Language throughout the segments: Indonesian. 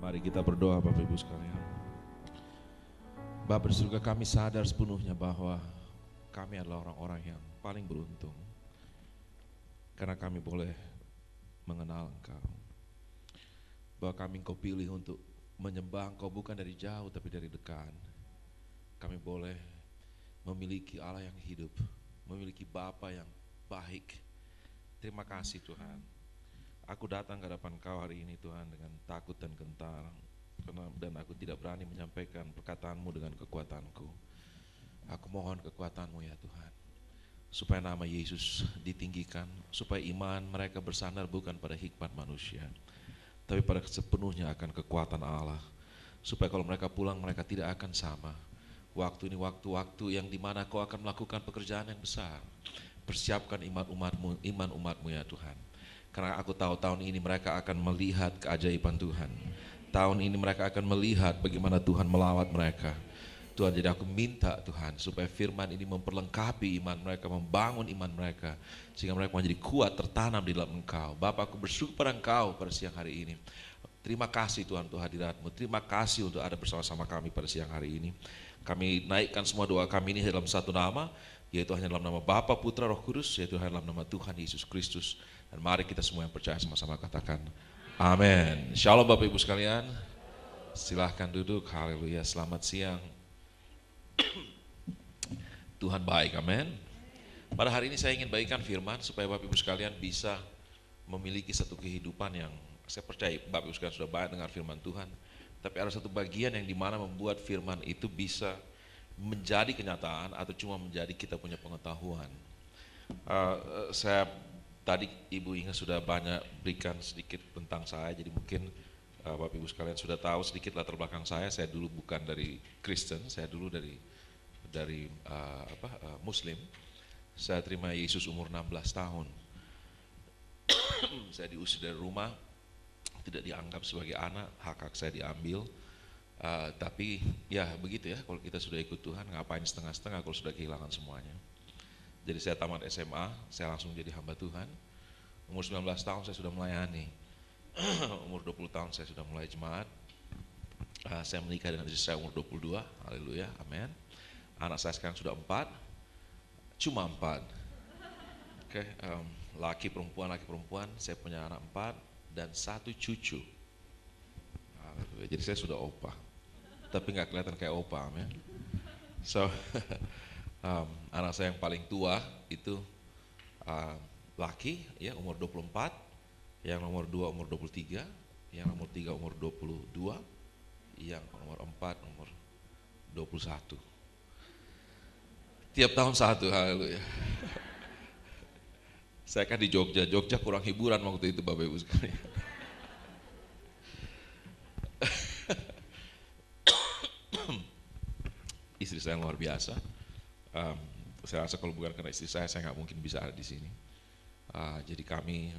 Mari kita berdoa Bapak Ibu sekalian. Bapa di surga, kami sadar sepenuhnya bahwa kami adalah orang-orang yang paling beruntung karena kami boleh mengenal Engkau. Bahwa kami Engkau pilih untuk menyembah Engkau bukan dari jauh tapi dari dekat. Kami boleh memiliki Allah yang hidup, memiliki Bapa yang baik. Terima kasih Tuhan. Aku datang ke hadapan Engkau hari ini Tuhan dengan takut dan gentar, dan aku tidak berani menyampaikan perkataanmu dengan kekuatanku. Aku mohon kekuatanmu ya Tuhan, supaya nama Yesus ditinggikan, supaya iman mereka bersandar bukan pada hikmat manusia, tapi pada sepenuhnya akan kekuatan Allah. Supaya kalau mereka pulang mereka tidak akan sama. Waktu ini waktu-waktu yang dimana Kau akan melakukan pekerjaan yang besar. Persiapkan iman umatmu ya Tuhan. Karena aku tahu tahun ini mereka akan melihat keajaiban Tuhan. Tahun ini mereka akan melihat bagaimana Tuhan melawat mereka. Tuhan, jadi aku minta Tuhan supaya firman ini memperlengkapi iman mereka, membangun iman mereka, sehingga mereka menjadi kuat tertanam di dalam Engkau. Bapa, aku bersyukur pada Engkau pada siang hari ini. Terima kasih Tuhan untuk hadirat-Mu. Terima kasih untuk ada bersama-sama kami pada siang hari ini. Kami naikkan semua doa kami ini dalam satu nama, yaitu hanya dalam nama Bapa, Putra, Roh Kudus, yaitu hanya dalam nama Tuhan Yesus Kristus. Dan mari kita semua yang percaya sama-sama katakan amin. Shalom Bapak Ibu sekalian. Silahkan duduk. Haleluya. Selamat siang. Tuhan baik, amin. Pada hari ini saya ingin bagikan firman supaya Bapak Ibu sekalian bisa memiliki satu kehidupan yang saya percaya Bapak Ibu sekalian sudah banyak dengar firman Tuhan. Tapi ada satu bagian yang dimana membuat firman itu bisa menjadi kenyataan atau cuma menjadi kita punya pengetahuan. Tadi Ibu Inga sudah banyak berikan sedikit tentang saya, jadi mungkin Bapak Ibu sekalian sudah tahu sedikit latar belakang saya. Saya dulu bukan dari Kristen, saya dulu dari Muslim. Saya terima Yesus umur 16 tahun. Saya diusir dari rumah, tidak dianggap sebagai anak, hak saya diambil. Tapi ya begitu ya, kalau kita sudah ikut Tuhan ngapain setengah-setengah kalau sudah kehilangan semuanya. Jadi saya tamat SMA, saya langsung jadi hamba Tuhan. Umur 19 tahun saya sudah melayani. Umur 20 tahun saya sudah mulai jemaat. Saya menikah dengan istri saya umur 22, haleluya, amin. Anak saya sekarang sudah 4, cuma 4. Oke, laki perempuan, saya punya anak 4 dan 1 cucu. Haleluya. Jadi saya sudah opa, tapi nggak kelihatan kayak opa, amin. So, anak saya yang paling tua itu laki ya umur 24, yang nomor 2 umur 23, yang nomor 3 umur 22, yang nomor 4 umur 21. Tiap tahun satu, haleluya. Saya kan di Jogja kurang hiburan waktu itu Bapak Ibu sekalian. Istri saya luar biasa. Saya rasa kalau bukan karena istri saya nggak mungkin bisa ada di sini. Jadi kami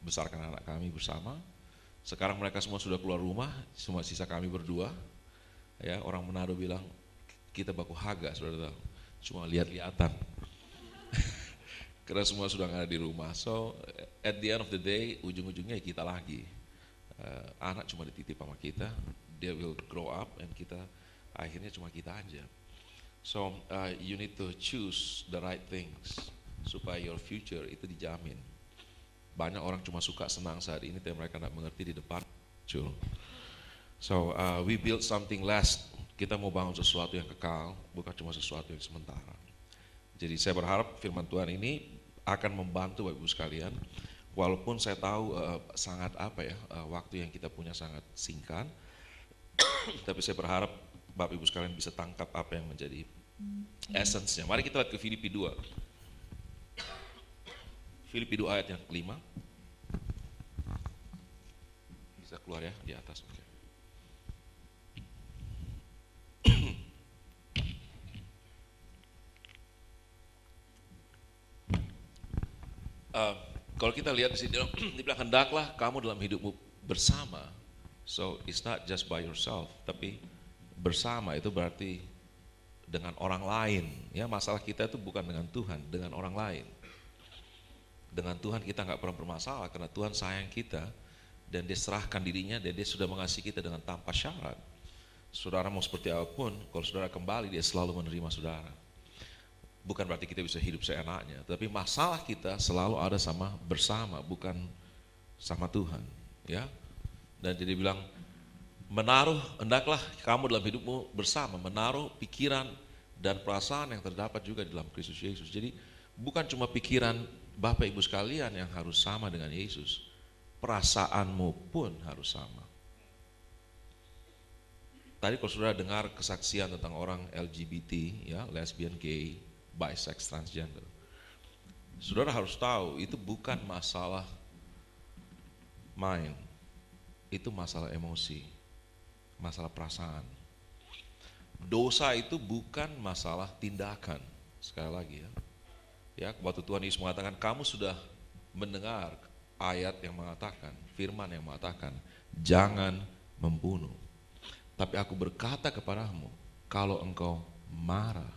besarkan anak kami bersama. Sekarang mereka semua sudah keluar rumah, semua sisa kami berdua. Ya, orang Manado bilang kita baku haga, saudara tahu. Cuma lihat-lihatan. Karena semua sudah nggak ada di rumah. So at the end of the day, ujung-ujungnya kita lagi. Anak cuma dititip sama kita, dia will grow up, and kita akhirnya cuma kita aja. So you need to choose the right things supaya your future itu dijamin. Banyak orang cuma suka senang saat ini, tapi mereka tidak mengerti di depan. So we build something last. Kita mau bangun sesuatu yang kekal, bukan cuma sesuatu yang sementara. Jadi saya berharap firman Tuhan ini akan membantu Bapak Ibu sekalian. Walaupun saya tahu sangat waktu yang kita punya sangat singkat, tapi saya berharap Bapak Ibu sekalian bisa tangkap apa yang menjadi essence-nya. Mari kita lihat ke Filipi 2. Filipi 2 ayat yang kelima. Bisa keluar ya di atas. Okay. Kalau kita lihat di sini, dibilang hendaklah kamu dalam hidupmu bersama. So it's not just by yourself, tapi bersama itu berarti dengan orang lain. Ya, masalah kita itu bukan dengan Tuhan, dengan orang lain. Dengan Tuhan kita nggak pernah bermasalah karena Tuhan sayang kita dan dia serahkan dirinya, dan dia sudah mengasihi kita dengan tanpa syarat. Saudara mau seperti apapun, kalau saudara kembali, dia selalu menerima saudara. Bukan berarti kita bisa hidup seenaknya, tapi masalah kita selalu ada bersama, bukan sama Tuhan, ya. Dan jadi bilang, hendaklah kamu dalam hidupmu bersama, menaruh pikiran dan perasaan yang terdapat juga dalam Kristus Yesus. Jadi bukan cuma pikiran Bapak Ibu sekalian yang harus sama dengan Yesus, perasaanmu pun harus sama. Tadi kalau saudara dengar kesaksian tentang orang LGBT, ya, lesbian, gay, bisex, transgender, saudara harus tahu itu bukan masalah main, itu masalah emosi, masalah perasaan. Dosa itu bukan masalah tindakan. Sekali lagi ya, waktu Tuhan Yesus mengatakan, kamu sudah mendengar ayat yang mengatakan, firman yang mengatakan, jangan membunuh. Tapi aku berkata kepadamu, kalau engkau marah,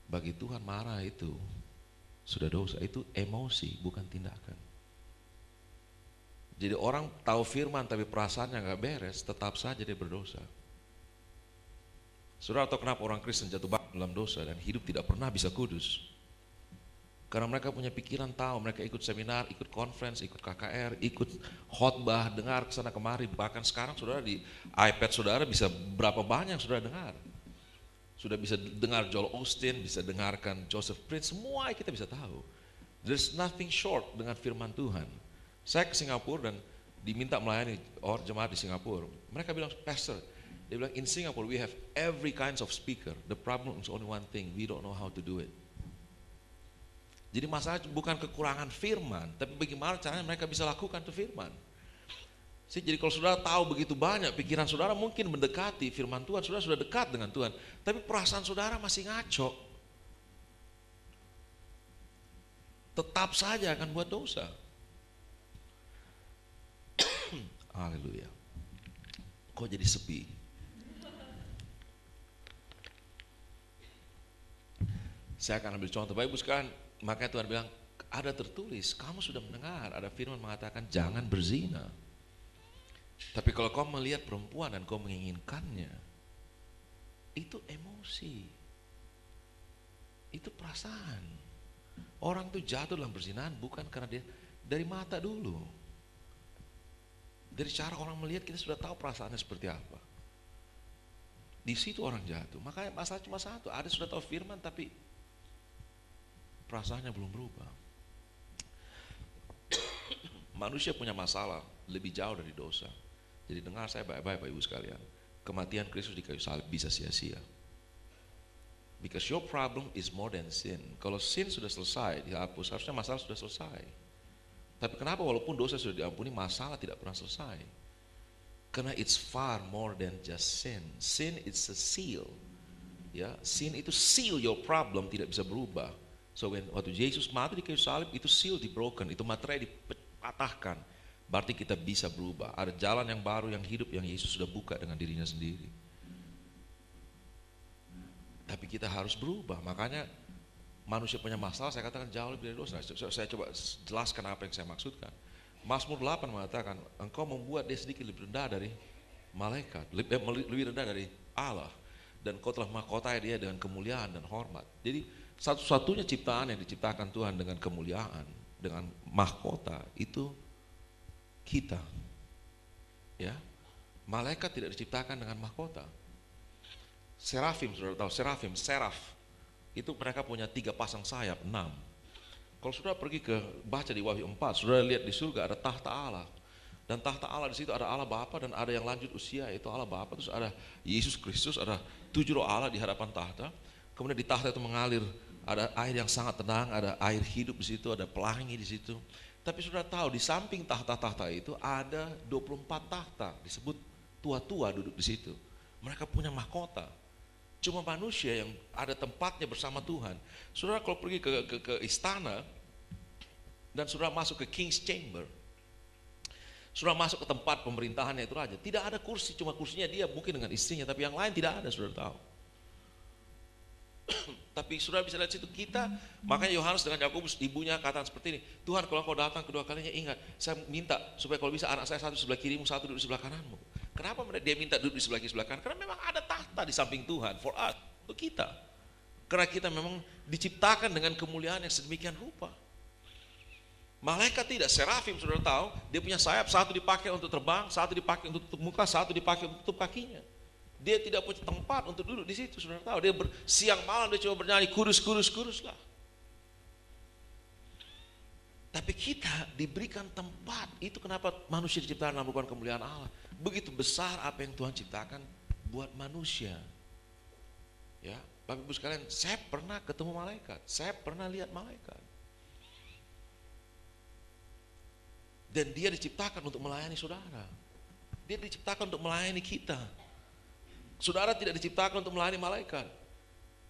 bagi Tuhan marah itu sudah dosa, itu emosi bukan tindakan. Jadi orang tahu firman tapi perasaannya gak beres, tetap saja dia berdosa. Saudara tahu kenapa orang Kristen jatuh dalam dosa dan hidup tidak pernah bisa kudus? Karena mereka punya pikiran tahu, mereka ikut seminar, ikut conference, ikut KKR, ikut khotbah, dengar kesana kemari. Bahkan sekarang saudara di iPad saudara bisa berapa banyak saudara dengar. Sudah bisa dengar Joel Osteen, bisa dengarkan Joseph Prince, semua kita bisa tahu. There's nothing short dengan firman Tuhan. Saya ke Singapura dan diminta melayani orang jemaat di Singapura. Mereka bilang, Pastor, dia bilang, in Singapore we have every kinds of speaker. The problem is only one thing, we don't know how to do it. Jadi masalah bukan kekurangan firman, tapi bagaimana caranya mereka bisa lakukan itu firman. Jadi kalau saudara tahu begitu banyak, pikiran saudara mungkin mendekati firman Tuhan, saudara sudah dekat dengan Tuhan, tapi perasaan saudara masih ngaco. Tetap saja akan buat dosa. Haleluya. Kok jadi sepi? Saya akan ambil contoh. Baik Ibu sekalian, makanya Tuhan bilang, ada tertulis, kamu sudah mendengar, ada firman mengatakan jangan berzina. Tapi kalau kau melihat perempuan dan kau menginginkannya, itu emosi, itu perasaan. Orang itu jatuh dalam perzinahan bukan karena dia dari mata dulu. Dari cara orang melihat kita sudah tahu perasaannya seperti apa. Di situ orang jatuh. Makanya masalah cuma satu, ada sudah tahu firman tapi perasaannya belum berubah. Manusia punya masalah lebih jauh dari dosa. Jadi dengar saya baik-baik Bapak Ibu sekalian. Kematian Kristus di kayu salib bisa sia-sia. Because your problem is more than sin. Kalau sin sudah selesai, dihapus, harusnya masalah sudah selesai. Tapi kenapa walaupun dosa sudah diampuni, masalah tidak pernah selesai? Karena it's far more than just sin. Sin is a seal. Ya, sin itu seal your problem, tidak bisa berubah. So waktu Yesus mati di kayu salib, itu seal dibroken, itu materai dipatahkan. Berarti kita bisa berubah. Ada jalan yang baru, yang hidup, yang Yesus sudah buka dengan dirinya sendiri. Tapi kita harus berubah. Makanya manusia punya masalah, saya katakan jauh lebih dari dosa. Saya coba jelaskan apa yang saya maksudkan. Mazmur 8 mengatakan, engkau membuat dia sedikit lebih rendah dari malaikat, lebih rendah dari Allah. Dan kau telah mahkotai dia dengan kemuliaan dan hormat. Jadi satu-satunya ciptaan yang diciptakan Tuhan dengan kemuliaan, dengan mahkota, itu kita. Ya, malaikat tidak diciptakan dengan mahkota. Serafim, saudara tahu serafim, seraf, itu mereka punya 3 pasang sayap, 6. Kalau saudara pergi baca di Wahyu 4, saudara lihat di surga ada tahta Allah. Dan tahta Allah di situ ada Allah Bapa dan ada yang lanjut usia, yaitu Allah Bapa, terus ada Yesus Kristus, ada 7 roh Allah di hadapan tahta. Kemudian di tahta itu mengalir, ada air yang sangat tenang, ada air hidup di situ, ada pelangi di situ. Tapi saudara tahu di samping tahta-tahta itu ada 24 tahta, disebut tua-tua duduk di situ. Mereka punya mahkota. Cuma manusia yang ada tempatnya bersama Tuhan. Saudara kalau pergi ke istana dan saudara masuk ke King's Chamber, saudara masuk ke tempat pemerintahannya itu raja, tidak ada kursi, cuma kursinya dia mungkin dengan istrinya, tapi yang lain tidak ada, saudara tahu. Tapi saudara bisa lihat situ kita, makanya Yohanes dengan Yakobus ibunya katakan seperti ini, Tuhan kalau kau datang kedua kalinya ingat, saya minta supaya kalau bisa anak saya satu sebelah kirimu, satu duduk di sebelah kananmu. Kenapa dia minta duduk di sebelah kiri sebelah kanan? Karena memang ada tahta di samping Tuhan for us, untuk kita. Karena kita memang diciptakan dengan kemuliaan yang sedemikian rupa. Malaikat tidak, serafim saudara tahu, dia punya sayap, satu dipakai untuk terbang, satu dipakai untuk tutup muka, satu dipakai untuk tutup kakinya. Dia tidak punya tempat untuk duduk di situ, saudara tahu. Dia siang malam dia cuma bernyanyi kurus lah. Tapi kita diberikan tempat. Itu kenapa manusia diciptakan dalam rupa kemuliaan Allah. Begitu besar apa yang Tuhan ciptakan buat manusia. Ya, Bapak Ibu sekalian, saya pernah ketemu malaikat, saya pernah lihat malaikat. Dan dia diciptakan untuk melayani saudara. Dia diciptakan untuk melayani kita. Saudara tidak diciptakan untuk melayani malaikat.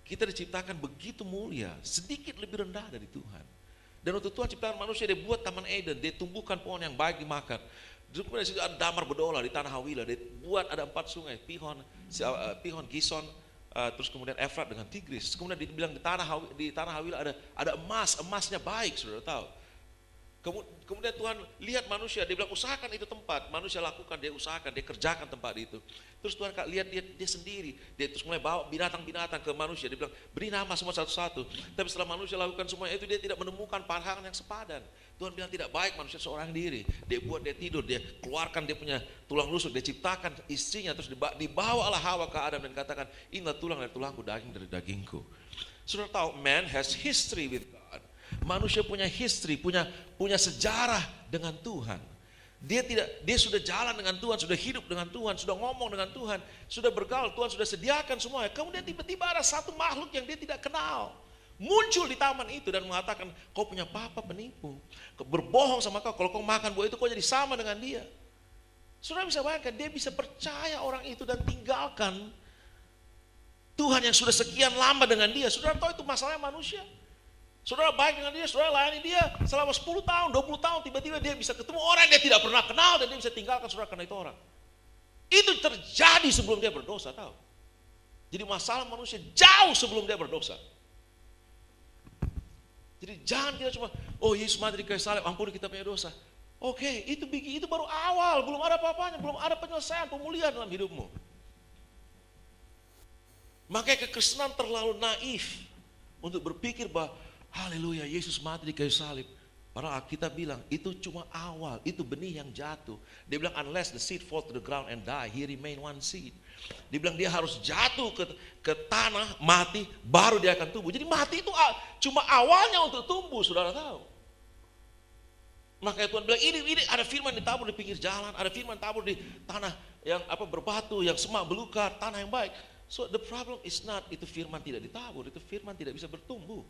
Kita diciptakan begitu mulia, sedikit lebih rendah dari Tuhan. Dan untuk Tuhan ciptakan manusia, dia buat taman Eden, dia tumbuhkan pohon yang baik dimakan. Kemudian di situ ada damar berdola di tanah Hawilah, dia buat ada 4 sungai, Pihon, Gison, terus kemudian Efrat dengan Tigris. Kemudian dibilang di tanah Hawilah ada emasnya baik, saudara tahu. Kemudian Tuhan lihat manusia, dia bilang usahakan itu tempat, manusia lakukan, dia usahakan, dia kerjakan tempat itu. Terus Tuhan lihat dia sendiri, dia terus mulai bawa binatang-binatang ke manusia, dia bilang beri nama semua satu-satu. Tapi setelah manusia lakukan semuanya itu, dia tidak menemukan pasangan yang sepadan. Tuhan bilang tidak baik manusia seorang diri, dia buat dia tidur, dia keluarkan dia punya tulang rusuk, dia ciptakan istrinya, terus dibawalah Hawa ke Adam dan katakan inilah tulang dari tulangku, daging dari dagingku. Saudara tahu, man has history with God. Manusia punya history, punya sejarah dengan Tuhan. Dia sudah jalan dengan Tuhan, sudah hidup dengan Tuhan, sudah ngomong dengan Tuhan, sudah bergaul, Tuhan sudah sediakan semuanya. Kemudian tiba-tiba ada satu makhluk yang dia tidak kenal, muncul di taman itu dan mengatakan, kau punya papa penipu, berbohong sama kau, kalau kau makan buah itu kau jadi sama dengan dia. Saudara bisa bayangkan, dia bisa percaya orang itu dan tinggalkan Tuhan yang sudah sekian lama dengan dia. Saudara tahu itu masalahnya manusia. Saudara baik dengan dia, saudara layani dia selama 10 tahun, 20 tahun, tiba-tiba dia bisa ketemu orang yang dia tidak pernah kenal dan dia bisa tinggalkan saudara karena itu orang. Itu terjadi sebelum dia berdosa, tahu. Jadi masalah manusia jauh sebelum dia berdosa. Jadi jangan kita cuma, oh Yesus mati di kayu salib, ampuni kita punya dosa. Oke, itu baru awal, belum ada apa-apanya, belum ada penyelesaian, pemulihan dalam hidupmu. Makanya kekristenan terlalu naif untuk berpikir bahwa haleluya, Yesus mati di kayu salib. Padahal Alkitab bilang itu cuma awal, itu benih yang jatuh. Dia bilang unless the seed fall to the ground and die, he remain one seed. Dia bilang dia harus jatuh ke tanah, mati, baru dia akan tumbuh. Jadi mati itu cuma awalnya untuk tumbuh, saudara tahu. Makanya Tuhan bilang ini ada firman ditabur di pinggir jalan, ada firman tabur di tanah yang berbatu, yang semak belukar, tanah yang baik. So the problem is not itu firman tidak ditabur, itu firman tidak bisa bertumbuh.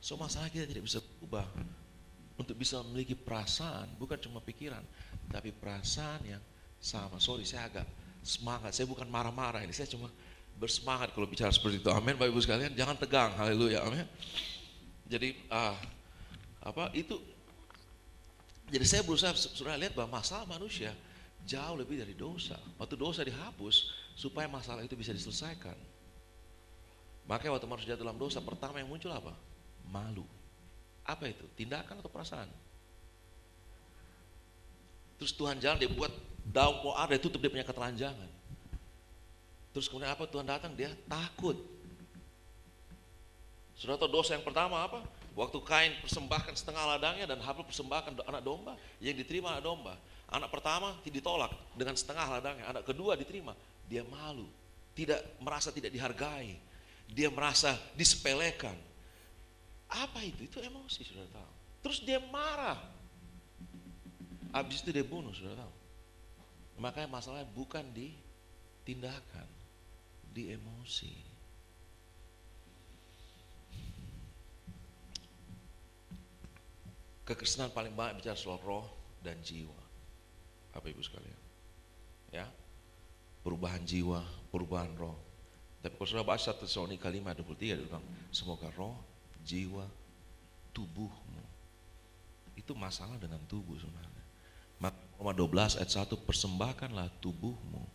So masalah kita tidak bisa berubah untuk bisa memiliki perasaan, bukan cuma pikiran, tapi perasaan yang sama. Sorry, saya agak semangat, saya bukan marah-marah ini, saya cuma bersemangat kalau bicara seperti itu. Amin, Bapak Ibu sekalian, jangan tegang, haleluya, amin. Jadi jadi saya berusaha sudah lihat bahwa masalah manusia jauh lebih dari dosa. Waktu dosa dihapus supaya masalah itu bisa diselesaikan. Makanya waktu manusia dalam dosa, pertama yang muncul apa? Malu. Apa itu? Tindakan atau perasaan? Terus Tuhan jalan, dia buat daun poar, dia tutup dia punya ketelanjangan. Terus kemudian apa? Tuhan datang, dia takut. Sudah tahu dosa yang pertama apa? Waktu Kain persembahkan setengah ladangnya dan Habel persembahkan anak domba, yang diterima anak domba. Anak pertama ditolak dengan setengah ladangnya, anak kedua diterima. Dia malu, merasa tidak dihargai, dia merasa disepelekan. Apa itu? Itu emosi, sudah tahu. Terus dia marah. Habis itu dia bunuh, sudah tahu. Makanya masalahnya bukan di tindakan, di emosi. Kekristenan paling banyak bicara soal roh dan jiwa. Bapak Ibu sekalian. Ya. Perubahan jiwa, perubahan roh. Tapi kalau sudah baca 1 Tesalonika 5:23 dia bilang, semoga roh, jiwa, tubuhmu. Itu masalah dengan tubuh sebenarnya. Roma 12 ayat 1, persembahkanlah tubuhmu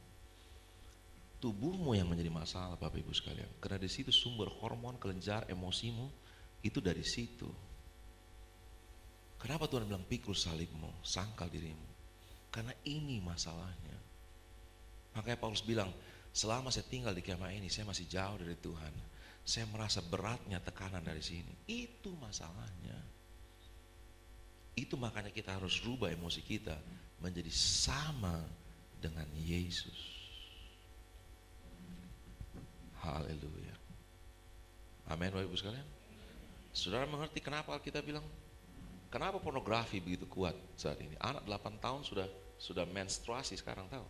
Tubuhmu yang menjadi masalah Bapak Ibu sekalian. Karena di situ sumber hormon, kelenjar, emosimu itu dari situ. Kenapa Tuhan bilang pikul salibmu, sangkal dirimu? Karena ini masalahnya. Makanya Paulus bilang, selama saya tinggal di kemah ini, saya masih jauh dari Tuhan. Saya merasa beratnya tekanan dari sini. Itu masalahnya. Itu makanya kita harus rubah emosi kita menjadi sama dengan Yesus. Haleluya. Amin Bapak Ibu sekalian. Saudara mengerti kenapa Alkitab bilang, kenapa pornografi begitu kuat saat ini? Anak 8 tahun sudah menstruasi sekarang, tahu?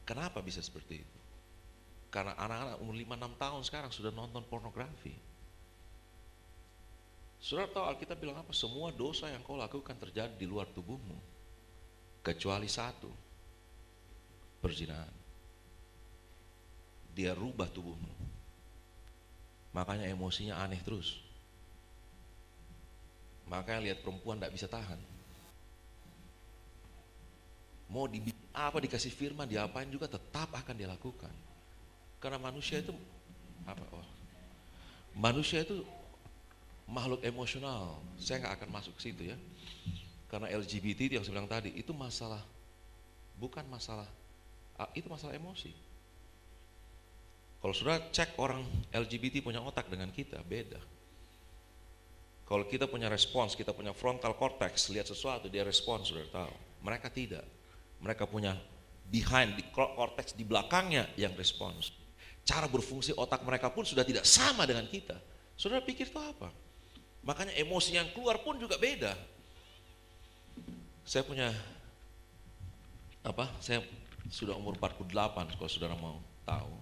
Kenapa bisa seperti itu? Karena anak-anak umur 5-6 tahun sekarang sudah nonton pornografi. Saudara tahu Alkitab bilang apa? Semua dosa yang kau lakukan terjadi di luar tubuhmu, kecuali satu, perzinahan. Dia rubah tubuhmu. Makanya emosinya aneh terus. Makanya lihat perempuan tidak bisa tahan. Mau apa dikasih firman, diapain juga tetap akan dia lakukan. Karena manusia itu manusia itu makhluk emosional. Saya nggak akan masuk ke situ ya. Karena LGBT itu yang saya bilang tadi, itu masalah, bukan masalah, itu masalah emosi. Kalau sudah cek orang LGBT punya otak dengan kita, beda. Kalau kita punya respons, kita punya frontal cortex, lihat sesuatu, dia respons, sudah tahu. Mereka tidak. Mereka punya behind, di cortex di belakangnya yang respons. Cara berfungsi otak mereka pun sudah tidak sama dengan kita. Saudara pikir itu apa? Makanya emosi yang keluar pun juga beda. Saya punya saya sudah umur 48, kalau saudara mau tahu,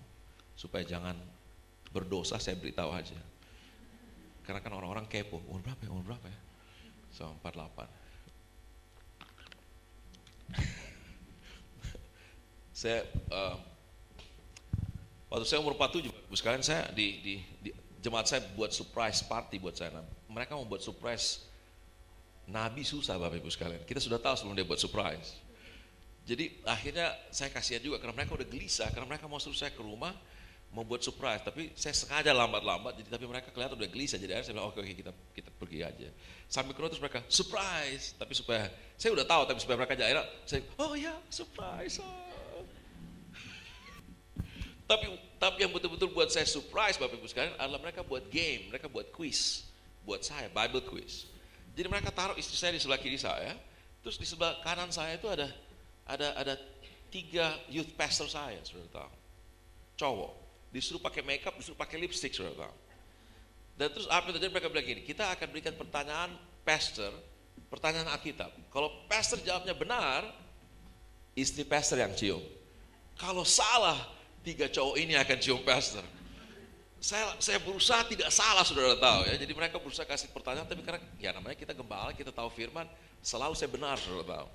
supaya jangan berdosa saya beritahu aja. Karena kan orang-orang kepo, umur berapa ya? So 48. Saya waktu saya umur 47, sekalian saya di jemaat saya buat surprise party buat saya. Nah, mereka mau buat surprise Nabi, susah Bapak Ibu sekalian. Kita sudah tahu sebelum dia buat surprise. Jadi akhirnya saya kasihan juga karena mereka udah gelisah, karena mereka mau suruh saya ke rumah mau buat surprise, tapi saya sengaja lambat-lambat, jadi tapi mereka kelihatan udah gelisah. Jadi akhirnya saya bilang oke, kita pergi aja. Sampai ke rumah terus mereka surprise, tapi supaya saya udah tahu, tapi supaya mereka akhirnya saya oh ya surprise. Tapi yang betul-betul buat saya surprise Bapak Ibu sekalian adalah mereka buat game, mereka buat quiz buat saya, Bible quiz. Jadi mereka taruh istri saya di sebelah kiri saya, terus di sebelah kanan saya itu ada 3 youth pastor saya, saudara tahu. Cowok, disuruh pakai makeup, disuruh pakai lipstick, saudara tahu. Dan terus apa yang terjadi, mereka bilang gini, kita akan berikan pertanyaan pastor, pertanyaan Alkitab. Kalau pastor jawabnya benar, istri pastor yang cium. Kalau salah, 3 cowok ini akan cium pastor. Saya berusaha tidak salah, saudara tahu ya. Jadi mereka berusaha kasih pertanyaan, tapi karena ya namanya kita gembala, kita tahu firman, selalu saya benar, saudara tahu.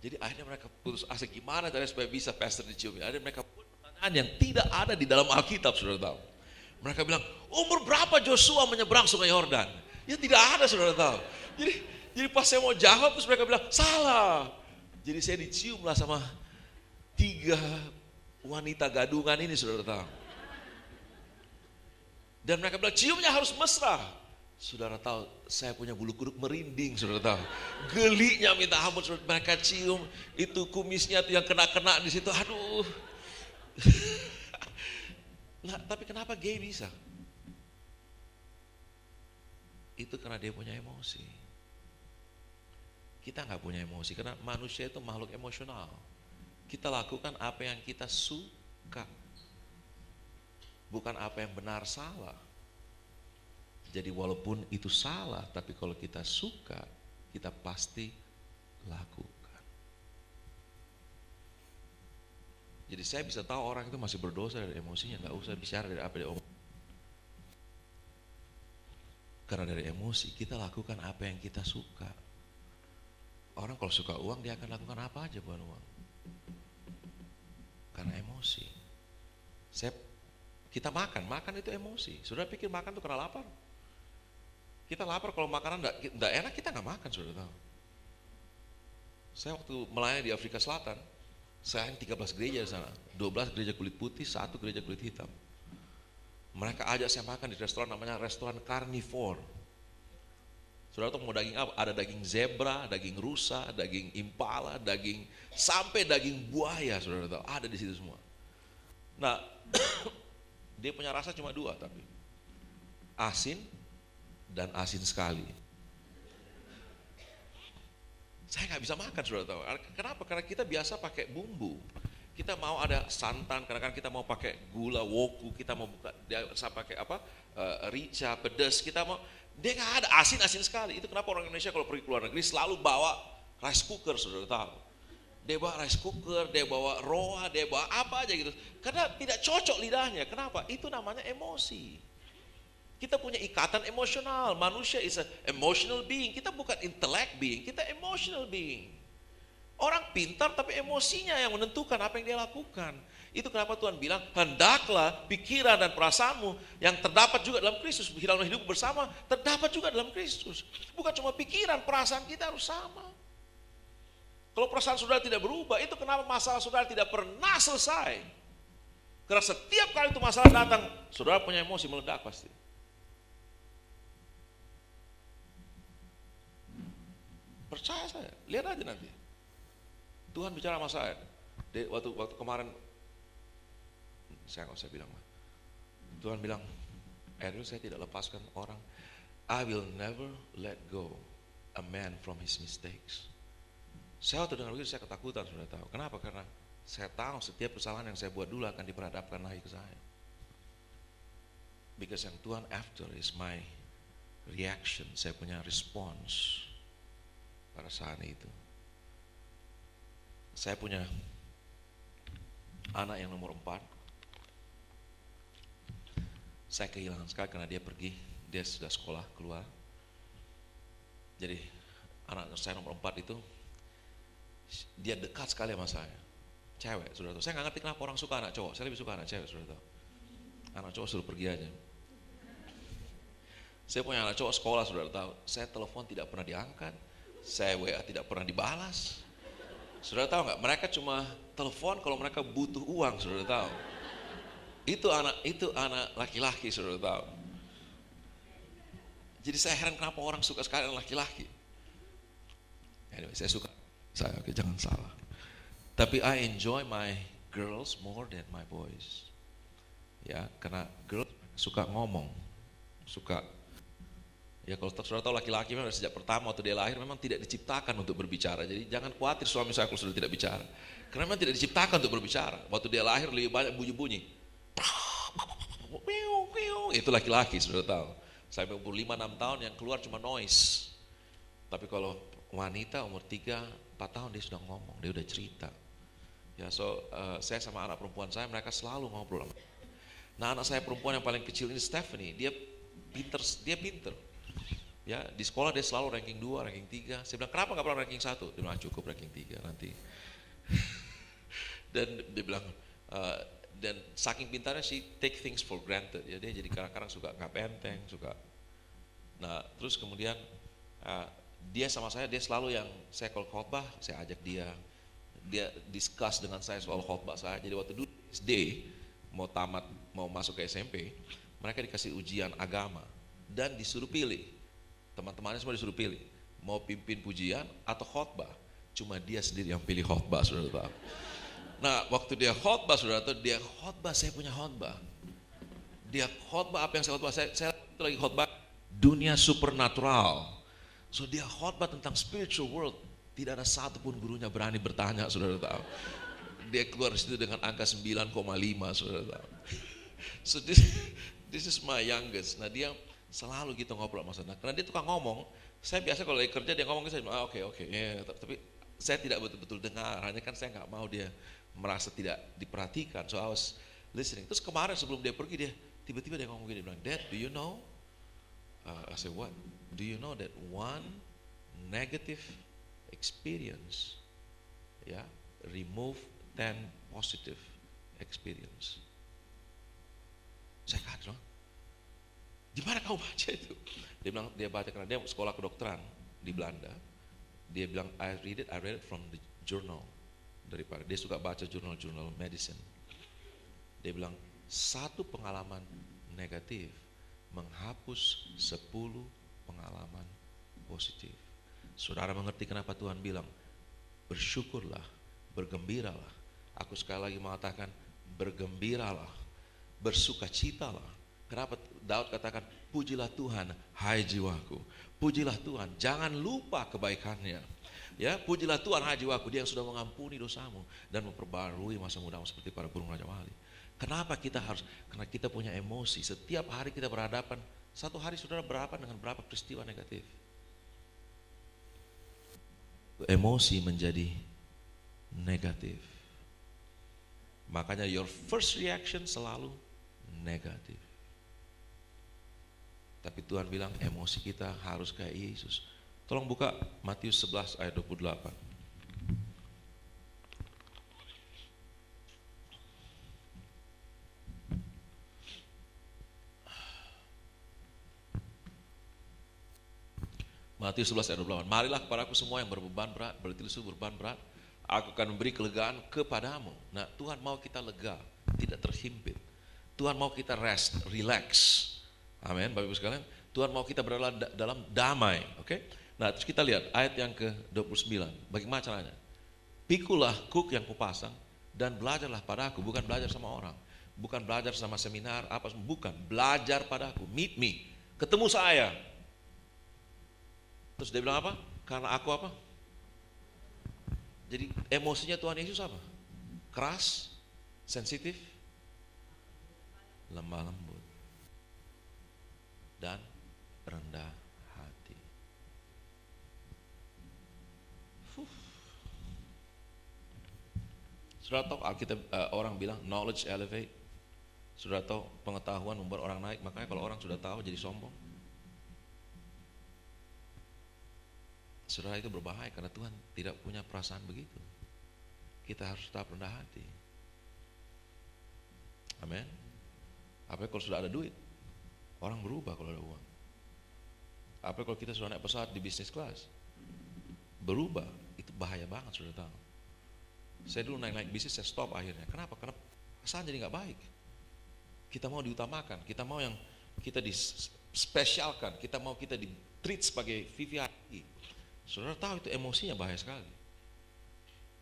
Jadi akhirnya mereka putus asa, gimana caranya supaya bisa pastor dicium. Akhirnya mereka buat pertanyaan yang tidak ada di dalam Alkitab, saudara tahu. Mereka bilang, umur berapa Joshua menyeberang sungai Yordan? Ya tidak ada, saudara tahu. Jadi pas saya mau jawab, terus mereka bilang salah. Jadi saya dicium lah sama 3 wanita gadungan ini, saudara tahu. Dan mereka bilang ciumnya harus mesra. Saudara tahu, saya punya bulu kuduk merinding, saudara tahu. Geliknya minta ampun, saudara. Mereka cium itu kumisnya tuh yang kena-kena di situ. Aduh. Nah, tapi kenapa gay bisa? Itu karena dia punya emosi. Kita nggak punya emosi karena manusia itu makhluk emosional. Kita lakukan apa yang kita suka, bukan apa yang benar salah. Jadi walaupun itu salah, tapi kalau kita suka, kita pasti lakukan. Jadi saya bisa tahu orang itu masih berdosa dari emosinya, nggak usah bicara dari apa dia omong. Karena dari emosi kita lakukan apa yang kita suka. Orang kalau suka uang dia akan lakukan apa aja buat uang. Karena emosi. Kita makan itu emosi. Saudara pikir makan itu karena lapar? Kita lapar, kalau makanan enggak enak kita enggak makan, saudara tahu. Saya waktu melayani di Afrika Selatan, saya 13 gereja di sana, 12 gereja kulit putih, 1 gereja kulit hitam. Mereka ajak saya makan di restoran namanya restoran carnivore. Saudara tahu mau daging apa? Ada daging zebra, daging rusa, daging impala, daging sampai daging buaya, saudara tahu ada di situ semua. Nah, dia punya rasa cuma 2 tapi asin dan asin sekali. Saya nggak bisa makan, saudara tahu. Kenapa? Karena kita biasa pakai bumbu. Kita mau ada santan, kadang-kadang kita mau pakai gula woku, kita mau buka, saya pakai apa? Rica, pedas, kita mau. Dia nggak ada, asin-asin sekali. Itu kenapa orang Indonesia kalau pergi ke luar negeri selalu bawa rice cooker, saudara tahu. Dia bawa rice cooker, dia bawa roa, dia bawa apa aja gitu. Karena tidak cocok lidahnya. Kenapa? Itu namanya emosi. Kita punya ikatan emosional. Manusia is an emotional being. Kita bukan intellect being, kita emotional being. Orang pintar tapi emosinya yang menentukan apa yang dia lakukan. Itu kenapa Tuhan bilang, hendaklah pikiran dan perasaanmu yang terdapat juga dalam Kristus, dalam hidup bersama, terdapat juga dalam Kristus. Bukan cuma pikiran, perasaan kita harus sama. Kalau perasaan saudara tidak berubah, itu kenapa masalah saudara tidak pernah selesai. Karena setiap kali itu masalah datang, saudara punya emosi meledak pasti. Percaya saya, lihat aja nanti. Tuhan bicara sama saya. Waktu kemarin, saya nggak usah bilang lah. Tuhan bilang, Erwin, saya tidak lepaskan orang. I will never let go a man from his mistakes. Saya waktu dengar begitu saya ketakutan, sudah tahu. Kenapa? Karena saya tahu setiap kesalahan yang saya buat dulu akan diperhadapkan lagi ke saya. Because yang Tuhan after is my reaction, saya punya response pada saat itu. Saya punya anak yang nomor 4. Saya kehilangan sekali karena dia pergi, dia sudah sekolah keluar. Jadi anak saya nomor 4 itu dia dekat sekali sama saya. Cewek, sudah tahu. Saya nggak ngerti kenapa orang suka anak cowok. Saya lebih suka anak cewek, sudah tahu. Anak cowok suruh pergi aja. Saya punya anak cowok sekolah, sudah tahu. Saya telepon tidak pernah diangkat. Saya WA tidak pernah dibalas. Sudah tahu nggak? Mereka cuma telepon kalau mereka butuh uang, sudah tahu. Itu anak laki-laki, sudah tahu. Jadi saya heran kenapa orang suka sekali anak laki-laki. Anyway, saya suka. Oke, jangan salah. Tapi I enjoy my girls more than my boys. Ya, karena girls suka ngomong, suka. Ya kalau saudara tahu laki-laki memang sejak pertama waktu dia lahir memang tidak diciptakan untuk berbicara. Jadi jangan khawatir suami saya kalau sudah tidak bicara. Karena memang tidak diciptakan untuk berbicara. Waktu dia lahir lebih banyak bunyi-bunyi. Itu laki-laki, sudah tahu. Sampai umur 5-6 tahun yang keluar cuma noise. Tapi kalau wanita umur 3-4 tahun dia sudah ngomong, dia sudah cerita. Ya, saya sama anak perempuan saya, mereka selalu ngobrol. Nah, anak saya perempuan yang paling kecil ini Stephanie, dia pinter. Ya, di sekolah dia selalu ranking 2, ranking 3. Saya bilang, kenapa gak pernah ranking 1? Dia bilang, cukup ranking 3 nanti. Dan dia bilang, dan saking pintarnya she take things for granted. Ya, dia jadi kadang-kadang suka gak benteng, suka. Nah, terus kemudian dia sama saya, dia selalu yang saya kalau khotbah, saya ajak dia discuss dengan saya soal khotbah saya. Jadi waktu dulu SD, mau masuk ke SMP, mereka dikasih ujian agama dan disuruh pilih. Teman-temannya semua disuruh pilih, mau pimpin pujian atau khotbah. Cuma dia sendiri yang pilih khotbah, saudara tahu. Nah, waktu dia khotbah, saudara tahu, saya punya khotbah. Dia khotbah apa yang saya khotbah? Saya lagi khotbah dunia supernatural. So dia khotbah tentang spiritual world. Tidak ada satupun gurunya berani bertanya, saudara tahu. Dia keluar dari situ dengan angka 9,5, saudara tahu. So this is my youngest. Nah, dia selalu gitu ngobrol sama saya. Karena dia tukang ngomong. Saya biasa kalau lagi kerja dia ngomong ke saya, oke. Ya, tapi saya tidak betul-betul dengar. Hanya kan saya nggak mau dia merasa tidak diperhatikan. So I was listening. Terus kemarin sebelum dia pergi, dia tiba-tiba dia ngomong gini, dia bilang, Dad, do you know? I said, what? Do you know that one negative experience, remove 10 positive experience? Saya kaget, di mana kamu baca itu? Dia bilang dia baca karena dia sekolah kedokteran di Belanda. Dia bilang, I read it from the journal. Daripada dia suka baca jurnal medicine. Dia bilang, satu pengalaman negatif menghapus 10 pengalaman positif. Saudara mengerti kenapa Tuhan bilang, bersyukurlah, bergembiralah. Aku sekali lagi mengatakan, bergembiralah, bersukacitalah. Kenapa Daud katakan, pujilah Tuhan, hai jiwaku. Pujilah Tuhan, jangan lupa kebaikannya. Ya, pujilah Tuhan, hai jiwaku, Dia yang sudah mengampuni dosamu dan memperbarui masa mudamu seperti para burung Raja Wali. Kenapa kita harus? Karena kita punya emosi. Setiap hari kita berhadapan, satu hari saudara berhadapan dengan berapa peristiwa negatif. Emosi menjadi negatif. Makanya your first reaction selalu negatif. Tapi Tuhan bilang emosi kita harus kayak Yesus. Tolong buka Matius 11 ayat 28. Matius 11 ayat 28. Marilah kepadaku semua yang berbeban berat, berletih lesu berbeban berat, aku akan memberi kelegaan kepadamu. Nah, Tuhan mau kita lega, tidak terhimpit. Tuhan mau kita rest, relax. Amin, Bapak Ibu sekalian. Tuhan mau kita berada dalam damai, oke? Nah, terus kita lihat ayat yang ke-29. Bagaimana caranya? Pikulah kuk yang kupasang dan belajarlah padaku, bukan belajar sama orang, bukan belajar sama seminar apa, bukan, belajar padaku, meet me, ketemu saya. Terus dia bilang apa? Karena aku apa? Jadi emosinya Tuhan Yesus apa? Keras, sensitif, lemah lembut, dan rendah hati. Sudah tahu Alkitab, orang bilang knowledge elevate. Sudah tahu pengetahuan membuat orang naik. Makanya kalau orang sudah tahu jadi sombong. Saudara, itu berbahaya karena Tuhan tidak punya perasaan begitu. Kita harus tetap rendah hati. Amin. Apalagi kalau sudah ada duit, orang berubah kalau ada uang. Apalagi kalau kita sudah naik pesawat di bisnis kelas, berubah, itu bahaya banget, sudah tahu. Saya dulu naik bisnis, saya stop akhirnya. Kenapa? Karena perasaan jadi nggak baik. Kita mau diutamakan, kita mau yang kita dispesialkan, kita mau kita di treat sebagai VVIP. Saudara tahu itu emosinya bahaya sekali.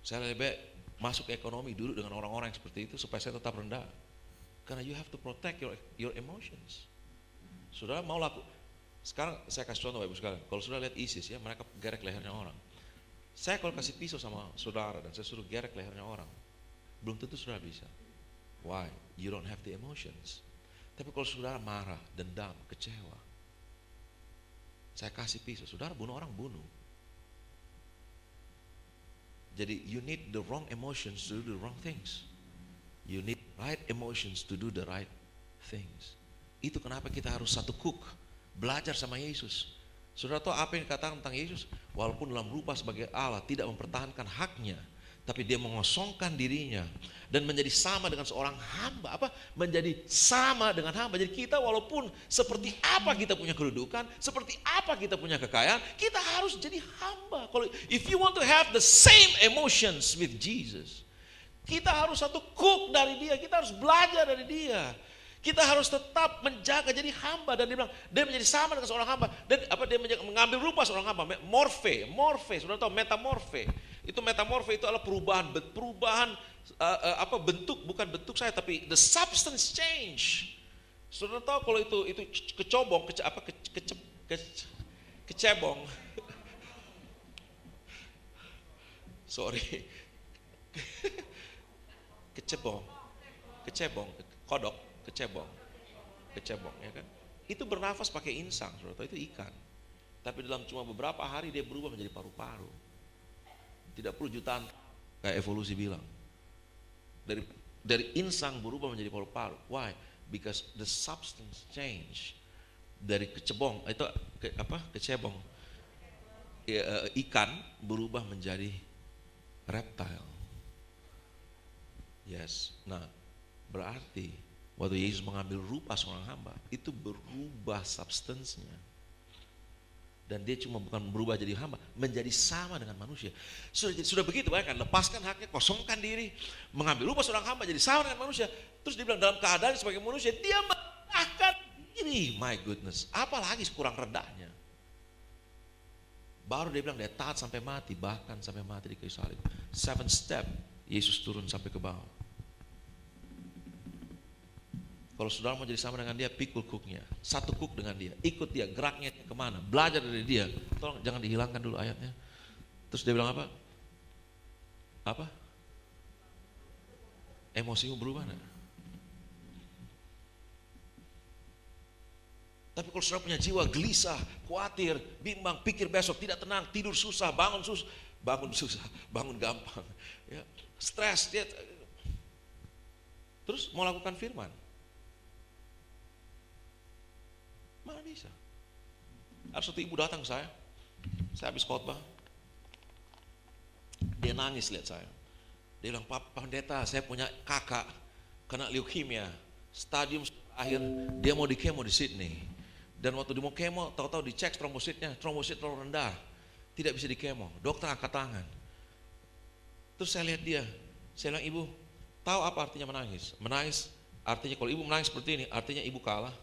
Saya lebih baik masuk ke ekonomi, duduk dengan orang-orang yang seperti itu supaya saya tetap rendah. Karena you have to protect your emotions. Saudara mau laku. Sekarang saya kasih contoh Bapak Ibu sekalian. Kalau saudara lihat ISIS ya, mereka gerek lehernya orang. Saya kalau kasih pisau sama saudara dan saya suruh gerek lehernya orang, belum tentu saudara bisa. Why? You don't have the emotions. Tapi kalau saudara marah, dendam, kecewa, saya kasih pisau, saudara bunuh orang, bunuh. Jadi you need the wrong emotions to do the wrong things. You need right emotions to do the right things. Itu kenapa kita harus satu cook, belajar sama Yesus. Saudara tahu apa yang dikatakan tentang Yesus? Walaupun dalam rupa sebagai Allah tidak mempertahankan haknya, tapi dia mengosongkan dirinya dan menjadi sama dengan seorang hamba. Menjadi sama dengan hamba. Jadi kita walaupun seperti apa kita punya kedudukan, seperti apa kita punya kekayaan, kita harus jadi hamba. Kalau if you want to have the same emotions with Jesus, kita harus satu cook dari dia, kita harus belajar dari dia. Kita harus tetap menjaga jadi hamba, dan dia bilang dia menjadi sama dengan seorang hamba, dan dia mengambil rupa seorang hamba. Morfe, sudah tahu metamorfe. Itu metamorfe itu adalah perubahan bentuk, bukan bentuk saya, tapi the substance change. Saudara tahu kalau itu kecebong, kecebong. Sorry. Kecebong, kodok, kecebong ya kan. Itu bernafas pakai insang, saudara tahu, itu ikan. Tapi dalam cuma beberapa hari dia berubah menjadi paru-paru. Tidak perlu jutaan, kayak evolusi bilang. Dari insang berubah menjadi paru-paru. Why? Because the substance change. Dari kecebong, itu kecebong, ikan berubah menjadi reptile. Yes. Nah, berarti waktu Yesus mengambil rupa seorang hamba, itu berubah substance-nya. Dan dia cuma bukan berubah jadi hamba, menjadi sama dengan manusia. Sudah begitu, bayangkan, lepaskan haknya, kosongkan diri, mengambil rupa seorang hamba jadi sama dengan manusia. Terus dia bilang dalam keadaan sebagai manusia, dia merendahkan diri. My goodness, apalagi kurang rendahnya. Baru dia bilang dia taat sampai mati, bahkan sampai mati di kayu salib. 7 step, Yesus turun sampai ke bawah. Kalau saudara mau jadi sama dengan dia, pikul cooknya, satu cook dengan dia, ikut dia, geraknya kemana, belajar dari dia. Tolong jangan dihilangkan dulu ayatnya. Terus dia bilang apa? Apa? Emosimu berubah enggak? Tapi kalau saudara punya jiwa gelisah, khawatir, bimbang, pikir besok, tidak tenang, tidur susah, bangun susah, bangun gampang, ya, stres, dia terus mau lakukan firman. Mana bisa? Ada satu ibu datang ke saya habis khotbah, dia nangis lihat saya. Dia bilang, Pak Pendeta, saya punya kakak kena leukemia, stadium akhir, dia mau di kemo di Sydney. Dan waktu dia mau kemo, tahu-tahu dicek trombositnya, trombosit terlalu rendah, tidak bisa di kemo. Dokter angkat tangan. Terus saya lihat dia, saya bilang, ibu, tahu apa artinya menangis? Menangis artinya kalau ibu menangis seperti ini, artinya ibu kalah.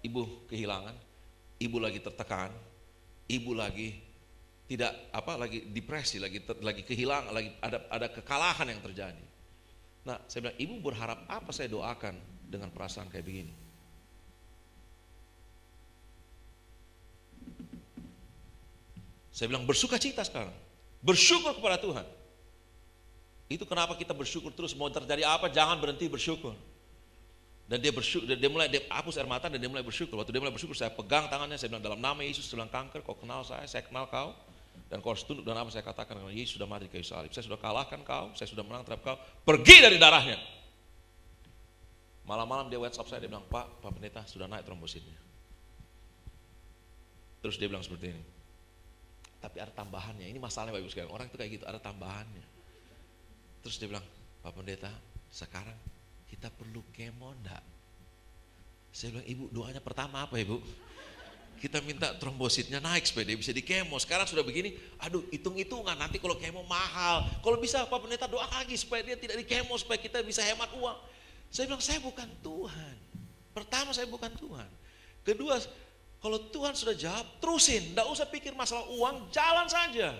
Ibu kehilangan, ibu lagi tertekan, ibu lagi tidak lagi depresi, lagi kehilangan, lagi ada kekalahan yang terjadi. Nah, saya bilang, ibu berharap apa saya doakan dengan perasaan kayak begini? Saya bilang, bersuka cita sekarang, bersyukur kepada Tuhan. Itu kenapa kita bersyukur terus, mau terjadi apa jangan berhenti bersyukur. Dan dia bersyukur, dia hapus air mata dan dia mulai bersyukur. Waktu dia mulai bersyukur, saya pegang tangannya, saya bilang, dalam nama Yesus, saya bilang, kanker, kau kenal saya kenal kau, dan kau harus tunduk dengan apa saya katakan, karena Yesus sudah mati di kayu salib. Saya sudah kalahkan kau, saya sudah menang terhadap kau, pergi dari darahnya. Malam-malam dia WhatsApp saya, dia bilang, Pak Pendeta sudah naik trombositnya. Terus dia bilang seperti ini, tapi ada tambahannya, ini masalahnya Bapak Ibu sekalian, orang itu kayak gitu, ada tambahannya. Terus dia bilang, Pak Pendeta, sekarang kita perlu kemo enggak? Saya bilang, ibu doanya pertama apa ibu? Kita minta trombositnya naik supaya dia bisa di kemo. Sekarang sudah begini, aduh hitung-hitungan nanti kalau kemo mahal. Kalau bisa Pak Pendeta doa lagi supaya dia tidak di kemo, supaya kita bisa hemat uang. Saya bilang, saya bukan Tuhan. Pertama, saya bukan Tuhan. Kedua, kalau Tuhan sudah jawab, terusin, enggak usah pikir masalah uang, jalan saja.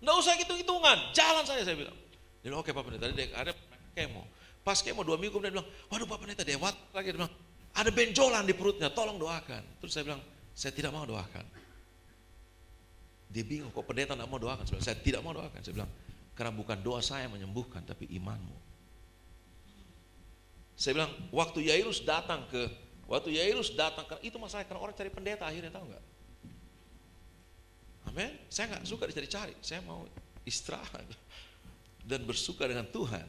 Enggak usah hitung-hitungan, jalan saja, saya bilang. Dia bilang, oke Pak Pendeta, ada kemo. Pas kemo 2 minggu kemudian dia bilang, waduh Pak Pendeta, dia lagi, dia bilang, ada benjolan di perutnya, tolong doakan. Terus saya bilang, saya tidak mau doakan. Dia bingung, kok pendeta tidak mau doakan? Saya tidak mau doakan. Saya bilang, karena bukan doa saya yang menyembuhkan, tapi imanmu. Saya bilang, waktu Yairus datang, itu masalah, karena orang cari pendeta akhirnya, tahu nggak? Amin. Saya nggak suka dicari-cari, saya mau istirahat dan bersuka dengan Tuhan.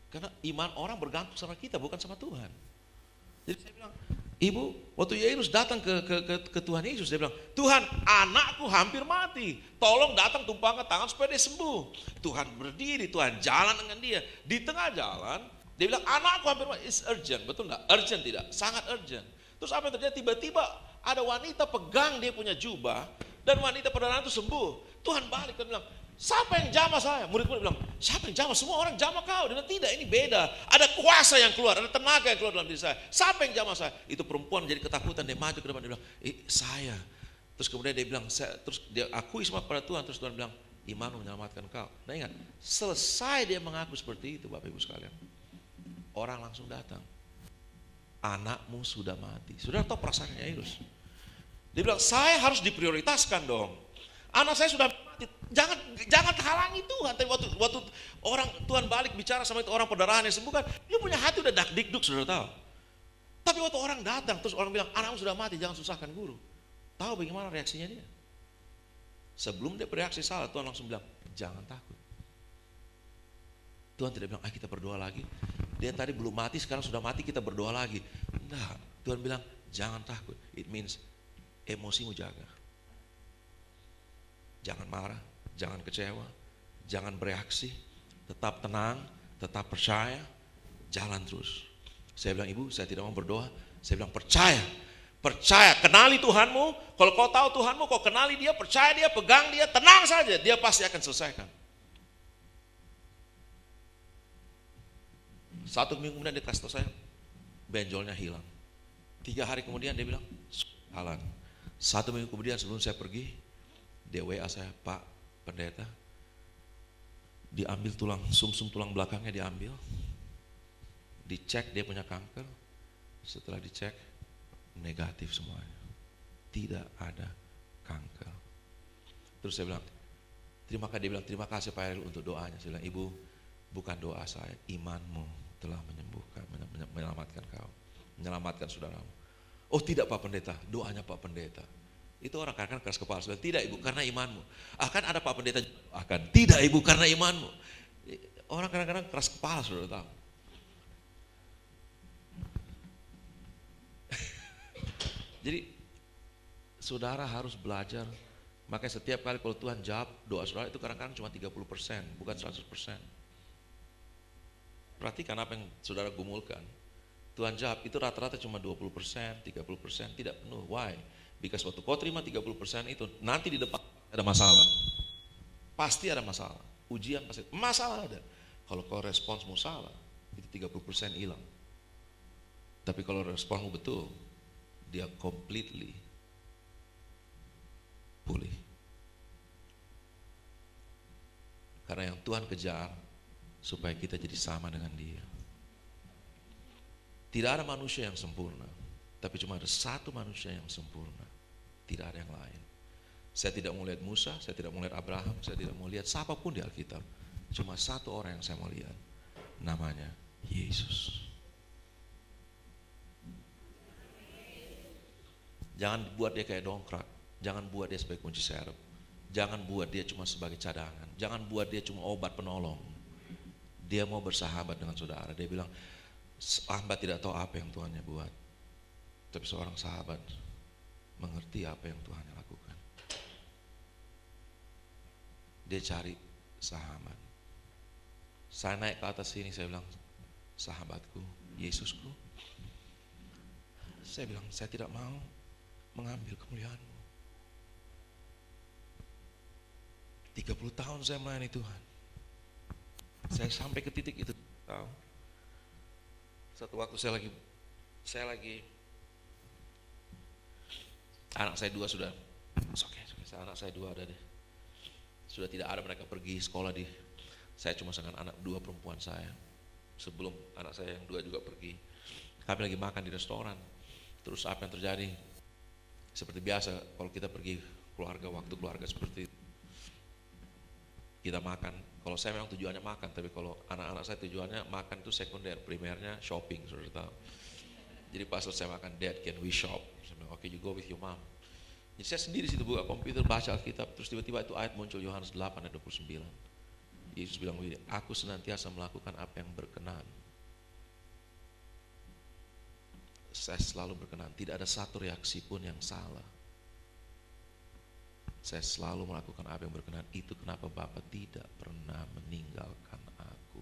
Karena iman orang bergantung sama kita, bukan sama Tuhan. Jadi saya bilang, ibu, waktu Yairus datang ke Tuhan Yesus, dia bilang, Tuhan, anakku hampir mati, tolong datang tumpangkan tangan supaya dia sembuh. Tuhan berdiri, Tuhan jalan dengan dia. Di tengah jalan, dia bilang, anakku hampir mati, it's urgent, betul enggak? Urgent tidak? Sangat urgent. Terus apa yang terjadi? Tiba-tiba ada wanita pegang dia punya jubah, dan wanita perdarahan itu sembuh. Tuhan balik dan bilang, siapa yang jamah saya? Murid-murid bilang, siapa yang jamah? Semua orang jamah kau. Dia bilang, tidak, ini beda. Ada kuasa yang keluar, ada tenaga yang keluar dalam diri saya. Siapa yang jamah saya? Itu perempuan jadi ketakutan, dia maju ke depan, dia bilang, saya. Terus kemudian dia bilang, terus dia akui semua kepada Tuhan. Terus Tuhan bilang, imanmu menyelamatkan kau. Nah ingat, selesai dia mengaku seperti itu, Bapak Ibu sekalian, orang langsung datang. Anakmu sudah mati. Sudah tahu perasaannya Yairus. Dia bilang, saya harus diprioritaskan dong. Anak saya sudah mati. Jangan halangi Tuhan. Tapi waktu orang Tuhan balik bicara sama itu orang perdarahan yang sembuh kan, dia punya hati udah dak-dikduk, saudara tahu. Tapi waktu orang datang terus orang bilang, anakmu sudah mati, jangan susahkan guru. Tahu bagaimana reaksinya dia? Sebelum dia bereaksi salah, Tuhan langsung bilang, jangan takut. Tuhan tidak bilang, kita berdoa lagi. Dia tadi belum mati, sekarang sudah mati, kita berdoa lagi. Enggak, Tuhan bilang, jangan takut. It means emosimu jaga. Jangan marah, jangan kecewa, jangan bereaksi, tetap tenang, tetap percaya, jalan terus. Saya bilang, ibu, saya tidak mau berdoa. Saya bilang, percaya Percaya, kenali Tuhanmu. Kalau kau tahu Tuhanmu, kau kenali dia, percaya dia, pegang dia, tenang saja. Dia pasti akan selesaikan. 1 minggu kemudian dia kasih tahu saya, benjolnya hilang. 3 hari kemudian dia bilang, jalan. 1 minggu kemudian sebelum saya pergi, dia WA saya, Pak Pendeta, diambil tulang, sumsum tulang belakangnya diambil. Dicek dia punya kanker. Setelah dicek, negatif semuanya. Tidak ada kanker. Terus saya bilang, terima kasih Pak Eril untuk doanya. Saya bilang, Ibu, bukan doa saya, imanmu telah menyembuhkan, menyelamatkan kau, menyelamatkan saudaramu. Oh tidak Pak Pendeta, doanya Pak Pendeta. Itu orang kadang-kadang keras kepala. Saya bilang, tidak Ibu, karena imanmu. Akan ada Pak Pendeta, akan tidak Ibu, karena imanmu. Orang kadang-kadang keras kepala, saudara tahu. Jadi saudara harus belajar. Makanya setiap kali kalau Tuhan jawab doa saudara itu kadang-kadang cuma 30%, bukan 100%. Perhatikan apa yang saudara gumulkan. Tuhan jawab itu rata-rata cuma 20%, 30%, tidak penuh. Why? Because waktu kau terima 30% itu, nanti di depan ada masalah. Pasti ada masalah. Ujian pasti, masalah ada. Kalau kau responsmu salah, itu 30% hilang. Tapi kalau responsmu betul, dia completely pulih. Karena yang Tuhan kejar supaya kita jadi sama dengan dia. Tidak ada manusia yang sempurna, tapi cuma ada satu manusia yang sempurna. Tidak ada yang lain. Saya tidak mau lihat Musa, saya tidak mau lihat Abraham, saya tidak mau lihat siapapun di Alkitab. Cuma satu orang yang saya mau lihat, namanya Yesus. Jangan buat dia kayak dongkrak, jangan buat dia sebagai kunci serep, jangan buat dia cuma sebagai cadangan, jangan buat dia cuma obat penolong. Dia mau bersahabat dengan saudara. Dia bilang, hamba tidak tahu apa yang Tuhannya buat, tapi seorang sahabat mengerti apa yang Tuhannya lakukan. Dia cari sahabat. Saya naik ke atas sini, saya bilang, sahabatku, Yesusku. Saya bilang, saya tidak mau mengambil kemuliaan-Mu. 30 tahun saya melayani Tuhan. Saya sampai ke titik itu. Tahu? Satu waktu saya lagi anak saya 2 sudah, anak saya 2 ada deh. Sudah tidak ada, mereka pergi sekolah saya cuma dengan anak 2 perempuan saya. Sebelum anak saya yang 2 juga pergi. Kami lagi makan di restoran. Terus apa yang terjadi? Seperti biasa kalau kita pergi keluarga, waktu keluarga seperti itu, kita makan. Kalau saya memang tujuannya makan, tapi kalau anak-anak saya tujuannya makan itu sekunder, primernya shopping, saudara tahu. Jadi pas saya makan, Dad, can we shop? Saya bilang, okay, you go with your mom. Jadi saya sendiri situ buka komputer, baca Alkitab, terus tiba-tiba itu ayat muncul, Yohanes 8 ayat 29. Yesus bilang begini, aku senantiasa melakukan apa yang berkenan. Saya selalu berkenan, tidak ada satu reaksi pun yang salah. Saya selalu melakukan apa yang berkenan. Itu kenapa Bapa tidak pernah meninggalkan aku.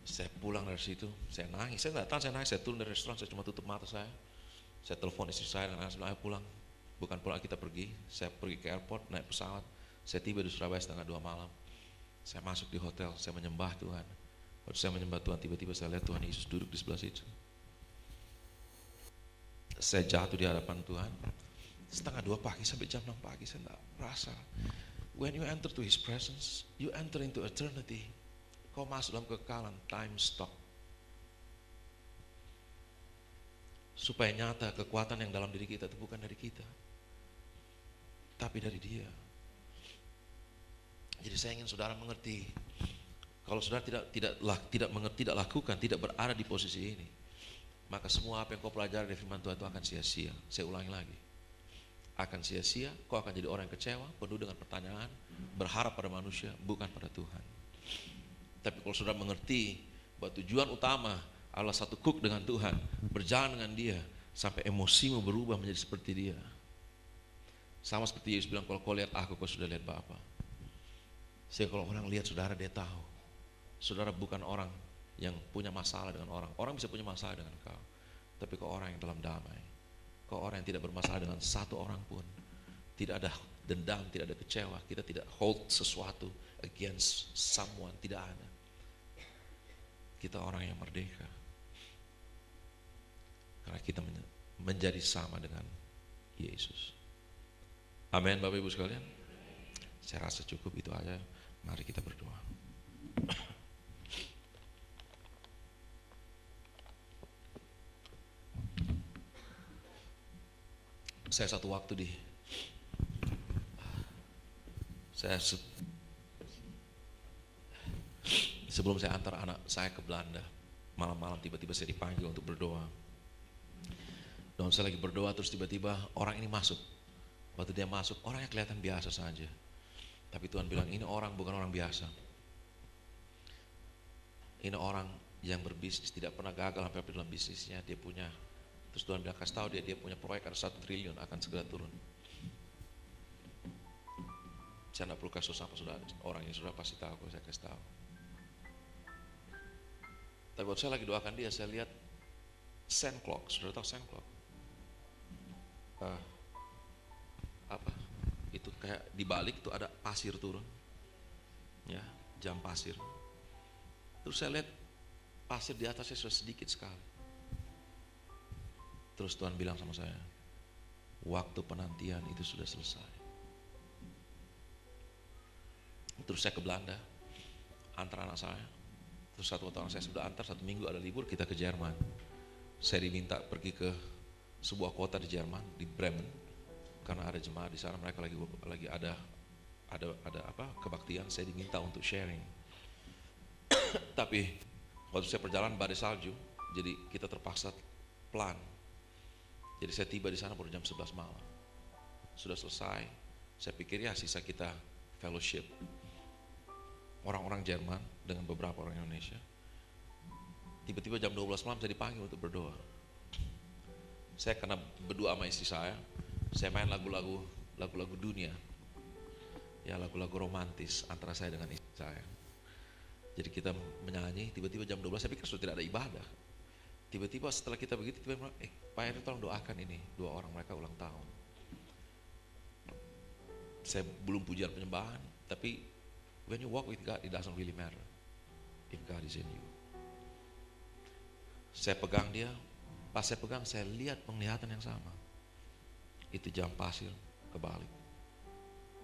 Saya pulang dari situ, saya nangis. Saya nggak tahu saya nangis, saya turun dari restoran, saya cuma tutup mata saya. Saya telepon istri saya dan anak saya bilang, ayo pulang. Bukan pulang, kita pergi. Saya pergi ke airport, naik pesawat. Saya tiba di Surabaya setengah 2 malam. Saya masuk di hotel, saya menyembah Tuhan. Waktu saya menyembah Tuhan, tiba-tiba saya lihat Tuhan Yesus duduk di sebelah situ. Saya jatuh di hadapan Tuhan. Setengah 2 pagi sampai jam 6 pagi, saya tidak rasa. When you enter to His presence, you enter into eternity. Kau masuk dalam kekekalan, time stop. Supaya nyata kekuatan yang dalam diri kita itu bukan dari kita, tapi dari Dia. Jadi saya ingin saudara mengerti. Kalau saudara tidak mengerti, tidak lakukan, tidak berada di posisi ini, maka semua apa yang kau pelajari dari firman Tuhan itu akan sia-sia. Saya ulangi lagi, akan sia-sia. Kau akan jadi orang yang kecewa, penuh dengan pertanyaan, berharap pada manusia, bukan pada Tuhan. Tapi kalau saudara mengerti bahwa tujuan utama adalah satu kuk dengan Tuhan, berjalan dengan Dia, sampai emosimu berubah menjadi seperti Dia. Sama seperti Yesus bilang, kalau kau lihat aku, kau sudah lihat Bapa. Sehingga kalau orang lihat saudara, dia tahu saudara bukan orang yang punya masalah dengan orang. Orang bisa punya masalah dengan kau, Tapi kau orang yang dalam damai. Kau orang yang tidak bermasalah dengan satu orang pun. Tidak ada dendam, tidak ada kecewa. Kita tidak hold sesuatu against someone, tidak ada. Kita orang yang merdeka. Karena kita menjadi sama dengan Yesus. Amin Bapak Ibu sekalian. Saya rasa cukup itu aja. Mari kita berdoa. Saya satu waktu sebelum saya antar anak saya ke Belanda, malam-malam tiba-tiba saya dipanggil untuk berdoa. Dan saya lagi berdoa terus tiba-tiba orang ini masuk. Waktu dia masuk, orangnya kelihatan biasa saja. Tapi Tuhan bilang, ini orang bukan orang biasa. Ini orang yang berbisnis, tidak pernah gagal sampai dalam bisnisnya. Dia punya, terus Tuhan bilang, kasih tahu dia punya proyek ada 1 triliun akan segera turun. Saya tidak perlu kasih sama saudara, orang yang sudah pasti tahu, kalau saya kasih tahu. Tapi waktu saya lagi doakan dia, saya lihat sand clock, saudara tahu sand clock? Apa? Itu kayak dibalik tuh ada pasir turun, ya, jam pasir. Terus saya lihat pasir di atasnya sudah sedikit sekali. Terus Tuhan bilang sama saya, waktu penantian itu sudah selesai. Terus saya ke Belanda, antar anak saya. Terus satu tahun saya sudah antar, 1 minggu ada libur, kita ke Jerman. Saya diminta pergi ke sebuah kota di Jerman, di Bremen, karena ada jemaat di sana, mereka lagi ada kebaktian. Saya diminta untuk sharing. Tapi waktu saya perjalanan badai salju, jadi kita terpaksa pelan. Jadi saya tiba di sana baru jam 11 malam. Sudah selesai, saya pikir ya sisa kita fellowship. Orang-orang Jerman dengan beberapa orang Indonesia. Tiba-tiba jam 12 malam saya dipanggil untuk berdoa. Saya kena berdua sama istri saya main lagu-lagu dunia. Ya, lagu-lagu romantis antara saya dengan istri saya. Jadi kita menyanyi, tiba-tiba jam 12 saya pikir sudah tidak ada ibadah. Tiba-tiba setelah kita begitu, tiba-tiba Pak Heri tolong doakan ini, 2 orang mereka ulang tahun. Saya belum pujian penyembahan, tapi when you walk with God, it doesn't really matter if God is in you. Saya pegang dia, pas saya pegang saya lihat penglihatan yang sama. Itu jam pasir kebalik.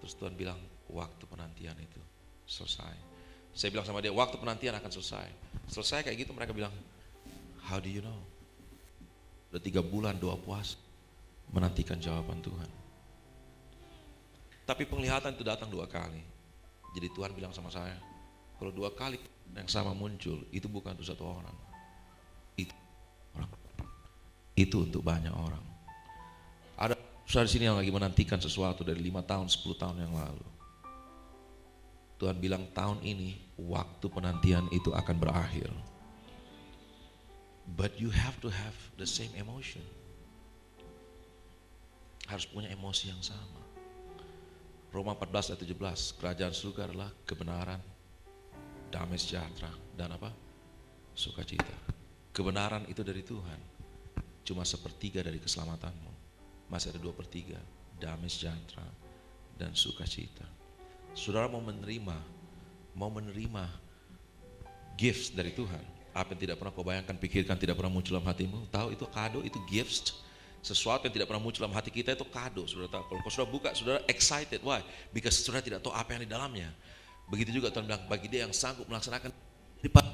Terus Tuhan bilang, waktu penantian itu selesai. Saya bilang sama dia, waktu penantian akan selesai. Selesai kayak gitu mereka bilang, how do you know? Udah 3 bulan doa puasa menantikan jawaban Tuhan. Tapi penglihatan itu datang 2 kali. Jadi Tuhan bilang sama saya, kalau 2 kali yang sama muncul, itu bukan untuk 1 orang. Itu untuk banyak orang. Ada saudara di sini yang lagi menantikan sesuatu dari 5 tahun, 10 tahun yang lalu. Tuhan bilang tahun ini waktu penantian itu akan berakhir. But you have to have the same emotion. Harus punya emosi yang sama. Roma 14 ayat 17, kerajaan surga adalah kebenaran, damai sejahtera, dan apa? Sukacita. Kebenaran itu dari Tuhan. Cuma 1/3 dari keselamatanmu. Masih ada 2/3, damai sejahtera dan sukacita. Saudara mau menerima gifts dari Tuhan. Apa yang tidak pernah kau bayangkan, pikirkan, tidak pernah muncul dalam hatimu. Tahu itu kado, itu gifts. Sesuatu yang tidak pernah muncul dalam hati kita itu kado. Saudara tahu, kalau kau sudah buka, saudara excited. Why? Because saudara tidak tahu apa yang di dalamnya. Begitu juga Tuhan bilang, bagi dia yang sanggup melaksanakan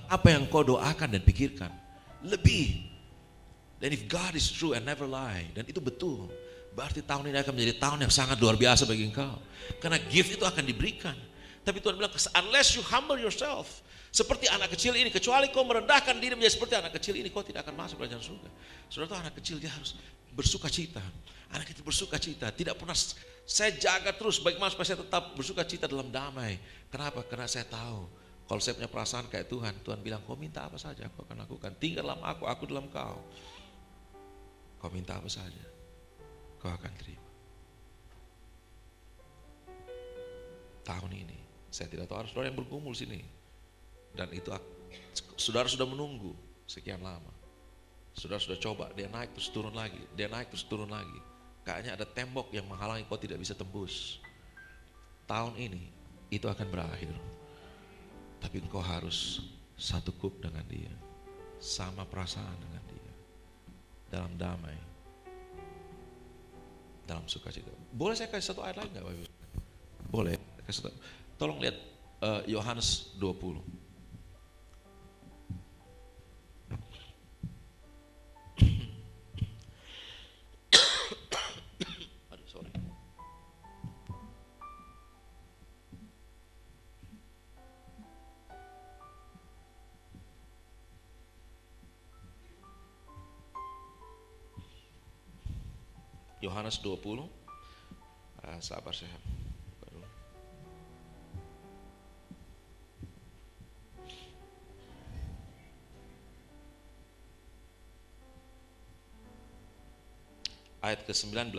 apa yang kau doakan dan pikirkan. Lebih. Dan if God is true and never lie, dan itu betul, berarti tahun ini akan menjadi tahun yang sangat luar biasa bagi engkau. Karena gift itu akan diberikan. Tapi Tuhan bilang, unless you humble yourself, seperti anak kecil ini, kecuali kau merendahkan diri menjadi seperti anak kecil ini, kau tidak akan masuk kerajaan surga. Saudara tahu anak kecil dia harus bersuka cita. Anak kecil bersuka cita, tidak pernah saya jaga terus bagaimana supaya saya tetap bersuka cita dalam damai. Kenapa? Karena saya tahu kalau saya punya perasaan kayak Tuhan, Tuhan bilang kau minta apa saja aku akan lakukan. Tinggal dalam aku dalam kau. Kau minta apa saja, kau akan terima. Tahun ini, saya tidak tahu harus saudara yang bergumul sini. Dan itu saudara sudah menunggu sekian lama. Saudara sudah coba, dia naik terus turun lagi, dia naik terus turun lagi. Kayaknya ada tembok yang menghalangi kau tidak bisa tembus. Tahun ini itu akan berakhir. Tapi engkau harus satu kub dengan dia, sama perasaan dengan dia, dalam damai, dalam sukacita. Boleh saya kasih satu ayat lain nggak, Bapak Ibu? Boleh. Tolong lihat Yohanes 20. Yohanes 20. Sabar saya. Baru. Ayat ke-19.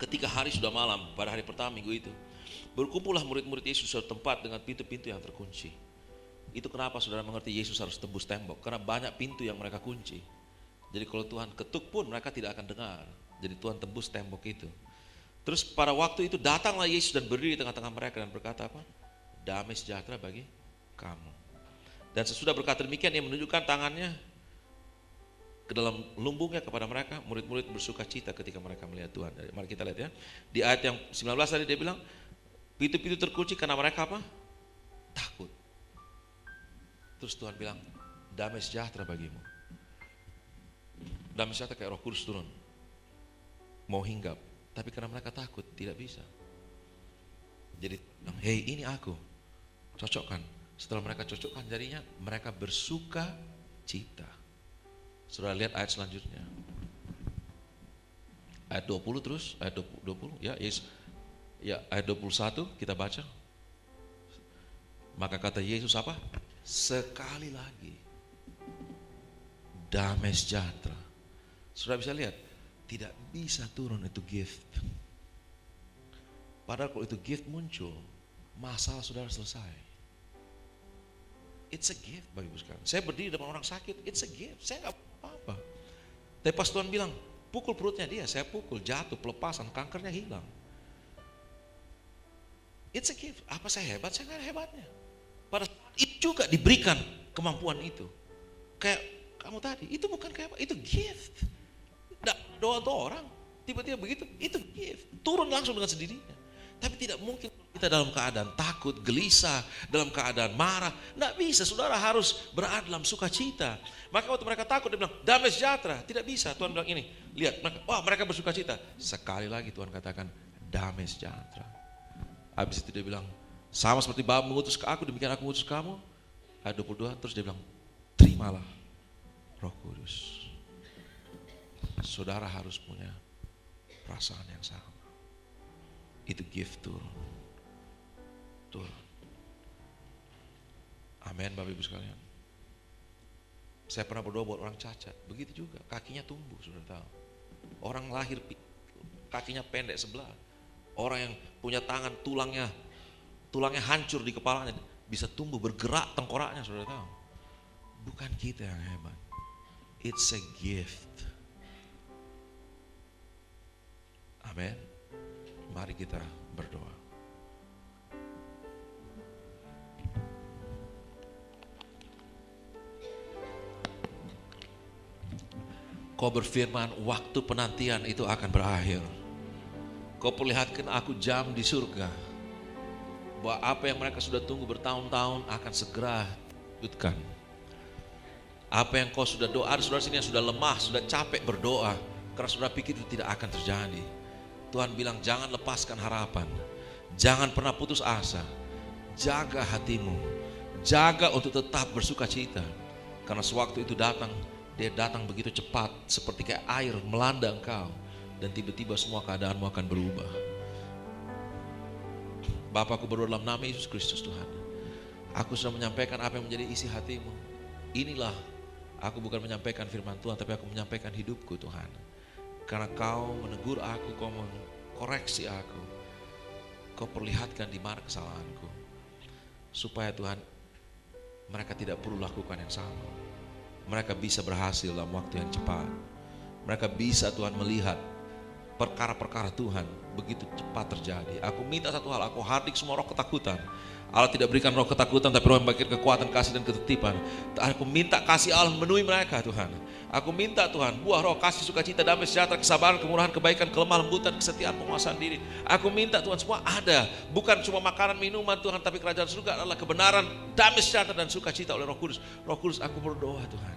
Ketika hari sudah malam, pada hari pertama minggu itu, berkumpullah murid-murid Yesus di suatu tempat dengan pintu-pintu yang terkunci. Itu kenapa saudara mengerti Yesus harus tembus tembok, karena banyak pintu yang mereka kunci. Jadi kalau Tuhan ketuk pun mereka tidak akan dengar. Jadi Tuhan tembus tembok itu. Terus pada waktu itu datanglah Yesus dan berdiri di tengah-tengah mereka dan berkata apa? Damai sejahtera bagi kamu. Dan sesudah berkata demikian, ia menunjukkan tangannya ke dalam lumbungnya kepada mereka. Murid-murid bersuka cita ketika mereka melihat Tuhan. Mari kita lihat ya. Di ayat yang 19 tadi dia bilang, pintu-pintu terkunci karena mereka apa? Takut. Terus Tuhan bilang, damai sejahtera bagimu. Damai sejahtera kayak Roh Kudus turun, mau hinggap, tapi karena mereka takut tidak bisa. Jadi, hei ini aku, cocokkan. Setelah mereka cocokkan jadinya, mereka bersuka cita. Saudara lihat ayat selanjutnya. Ayat 20 terus, ayat 20 ya, ya ayat 21 kita baca. Maka kata Yesus apa? Sekali lagi damai sejahtera. Sudah bisa lihat, tidak bisa turun itu gift. Padahal kalau itu gift muncul, masalah saudara selesai. It's a gift bagi ibu sekalian. Saya berdiri depan orang sakit, it's a gift. Saya nggak apa-apa. Tapi pas Tuhan bilang, pukul perutnya dia, saya pukul, jatuh, pelepasan, kankernya hilang. It's a gift. Apa saya hebat? Saya nggak ada hebatnya. Pada saat itu juga diberikan kemampuan itu. Kayak kamu tadi, itu bukan kayak apa, itu gift. Doa orang, tiba-tiba begitu, itu gift. Turun langsung dengan sendirinya. Tapi tidak mungkin kita dalam keadaan takut, gelisah, dalam keadaan marah. Tidak bisa, saudara harus berada dalam sukacita. Maka waktu mereka takut, dia bilang, damai sejahtera. Tidak bisa, Tuhan bilang ini, lihat, mereka bersukacita. Sekali lagi Tuhan katakan, damai sejahtera. Habis itu dia bilang, sama seperti Bapa mengutus ke aku, demikian aku mengutus kamu. Ayat 22, terus dia bilang, terimalah Roh Kudus. Saudara harus punya perasaan yang sama. Itu gift turun. Amin Bapak Ibu sekalian. Saya pernah berdoa buat orang cacat, begitu juga, kakinya tumbuh, sudah tahu. Orang lahir kakinya pendek sebelah. Orang yang punya tangan tulangnya hancur di kepalanya, bisa tumbuh bergerak tengkoraknya, sudah tahu. Bukan kita yang hebat. It's a gift. Amin. Mari kita berdoa. Kau berfirman, waktu penantian itu akan berakhir. Kau perlihatkan aku jam di surga, bahwa apa yang mereka sudah tunggu bertahun-tahun akan segera diwujudkan. Apa yang kau sudah doa, ada saudara sini yang sudah lemah, sudah capek berdoa, karena saudara pikir itu tidak akan terjadi. Tuhan bilang, jangan lepaskan harapan, jangan pernah putus asa, jaga hatimu, jaga untuk tetap bersuka cita, karena sewaktu itu datang, dia datang begitu cepat, seperti kayak air melanda engkau, dan tiba-tiba semua keadaanmu akan berubah. Bapa, aku berdoa dalam nama Yesus Kristus Tuhan, aku sudah menyampaikan apa yang menjadi isi hatimu. Inilah, aku bukan menyampaikan firman Tuhan, tapi aku menyampaikan hidupku Tuhan. Karena kau menegur aku, kau mengkoreksi aku, kau perlihatkan di mana kesalahanku. Supaya Tuhan, mereka tidak perlu lakukan yang sama. Mereka bisa berhasil dalam waktu yang cepat. Mereka bisa Tuhan melihat perkara-perkara Tuhan begitu cepat terjadi. Aku minta satu hal, aku hardik semua roh ketakutan. Allah tidak berikan roh ketakutan, tapi roh yang memberikan kekuatan, kasih dan ketertiban. Aku minta kasih Allah memenuhi mereka Tuhan. Aku minta Tuhan, buah roh kasih, sukacita, damai, sejahtera, kesabaran, kemurahan, kebaikan, kelemah lembutan, kesetiaan, penguasaan diri. Aku minta Tuhan semua ada, bukan cuma makanan minuman Tuhan, tapi kerajaan surga adalah kebenaran, damai, sejahtera dan sukacita oleh Roh Kudus. Roh Kudus, aku berdoa Tuhan,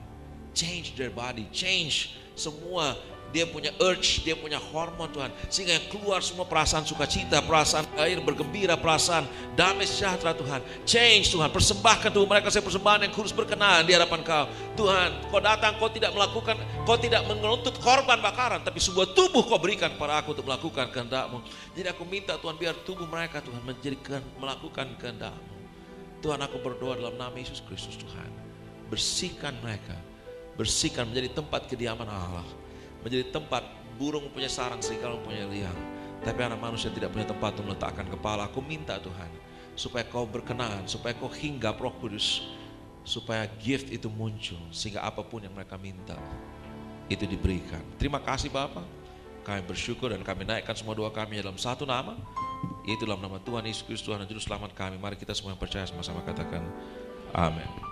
change their body, change semua. Dia punya urge, dia punya hormon Tuhan, sehingga yang keluar semua perasaan sukacita, perasaan air bergembira, perasaan damai sejahtera Tuhan. Change Tuhan, persembahkan Tuhan mereka saya persembahan yang kudus berkenan di hadapan Kau. Tuhan, Kau datang, Kau tidak melakukan, Kau tidak menuntut korban bakaran, tapi sebuah tubuh Kau berikan kepada aku untuk melakukan kehendak-Mu. Jadi aku minta Tuhan, biar tubuh mereka Tuhan melakukan kehendak-Mu. Tuhan, aku berdoa dalam nama Yesus Kristus Tuhan, bersihkan mereka, bersihkan menjadi tempat kediaman Allah, menjadi tempat burung mempunyai sarang, serigala mempunyai liang, tapi anak manusia tidak punya tempat untuk meletakkan kepala. Aku minta Tuhan, supaya Kau berkenan, supaya Kau hinggap Roh Kudus, supaya gift itu muncul, sehingga apapun yang mereka minta itu diberikan. Terima kasih Bapa, kami bersyukur dan kami naikkan semua doa kami dalam satu nama, yaitu dalam nama Tuhan Yesus Kristus, Tuhan dan Juru Selamat kami. Mari kita semua yang percaya sama-sama katakan amin.